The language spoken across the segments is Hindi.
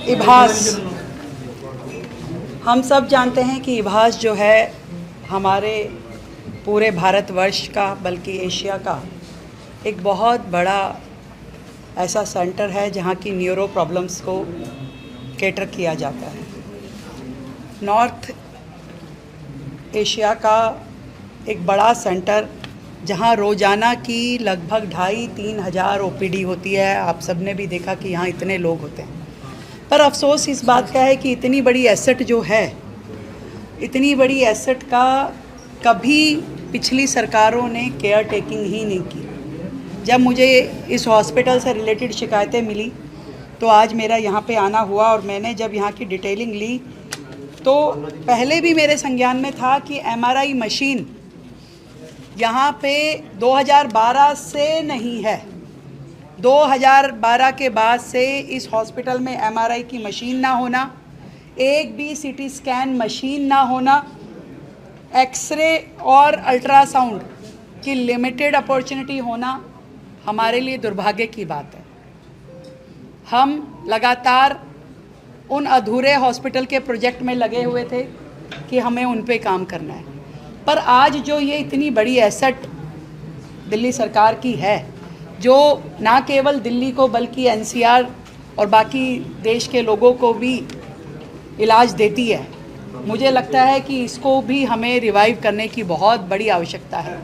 इभास, हम सब जानते हैं कि इभास जो है हमारे पूरे भारतवर्ष का बल्कि एशिया का एक बहुत बड़ा ऐसा सेंटर है जहाँ की न्यूरो प्रॉब्लम्स को कैटर किया जाता है। नॉर्थ एशिया का एक बड़ा सेंटर जहाँ रोज़ाना की लगभग 2,500-3 हज़ार OPD होती है। आप सब ने भी देखा कि यहाँ इतने लोग होते हैं, पर अफसोस इस बात का है कि इतनी बड़ी एसेट जो है, इतनी बड़ी एसेट का कभी पिछली सरकारों ने केयर टेकिंग ही नहीं की। जब मुझे इस हॉस्पिटल से रिलेटेड शिकायतें मिली तो आज मेरा यहाँ पे आना हुआ और मैंने जब यहाँ की डिटेलिंग ली तो पहले भी मेरे संज्ञान में था कि MRI मशीन यहाँ पे 2012 से नहीं है। 2012 के बाद से इस हॉस्पिटल में MRI की मशीन ना होना, एक भी CT स्कैन मशीन ना होना, एक्सरे और अल्ट्रासाउंड की लिमिटेड अपॉर्चुनिटी होना हमारे लिए दुर्भाग्य की बात है। हम लगातार उन अधूरे हॉस्पिटल के प्रोजेक्ट में लगे हुए थे कि हमें उन पे काम करना है, पर आज जो ये इतनी बड़ी एसेट दिल्ली सरकार की है, जो ना केवल दिल्ली को बल्कि NCR और बाकी देश के लोगों को भी इलाज देती है, मुझे लगता है कि इसको भी हमें रिवाइव करने की बहुत बड़ी आवश्यकता है।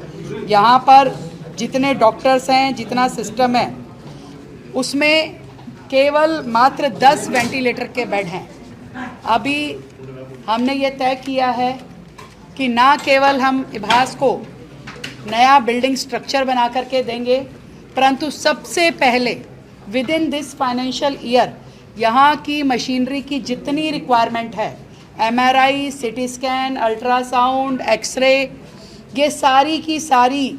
यहाँ पर जितने डॉक्टर्स हैं, जितना सिस्टम है, उसमें केवल मात्र 10 वेंटिलेटर के बेड हैं। अभी हमने ये तय किया है कि ना केवल हम इभास को नया बिल्डिंग स्ट्रक्चर बना करके देंगे, परंतु सबसे पहले within this financial year यहाँ की मशीनरी की जितनी रिक्वायरमेंट है, MRI, CT scan, ultrasound, x-ray, ये सारी की सारी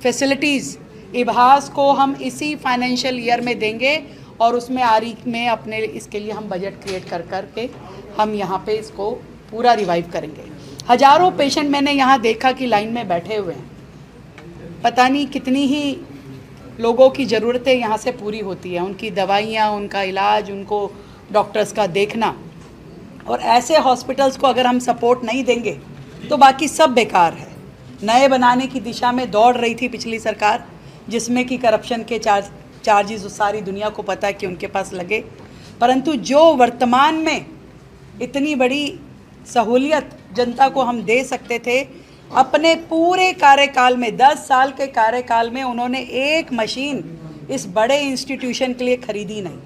फैसिलिटीज़ इभास को हम इसी फाइनेंशियल ईयर में देंगे और उसमें आरीख में अपने इसके लिए हम बजट क्रिएट कर करके हम यहाँ पे इसको पूरा रिवाइव करेंगे। हज़ारों पेशेंट मैंने यहाँ देखा कि लाइन में बैठे हुए हैं, पता नहीं कितनी ही लोगों की ज़रूरतें यहाँ से पूरी होती है, उनकी दवाइयाँ, उनका इलाज, उनको डॉक्टर्स का देखना। और ऐसे हॉस्पिटल्स को अगर हम सपोर्ट नहीं देंगे तो बाकी सब बेकार है। नए बनाने की दिशा में दौड़ रही थी पिछली सरकार, जिसमें कि करप्शन के चार्जेस सारी दुनिया को पता है कि उनके पास लगे, परंतु जो वर्तमान में इतनी बड़ी सहूलियत जनता को हम दे सकते थे, अपने पूरे कार्यकाल में 10 साल के कार्यकाल में उन्होंने एक मशीन इस बड़े इंस्टीट्यूशन के लिए खरीदी नहीं।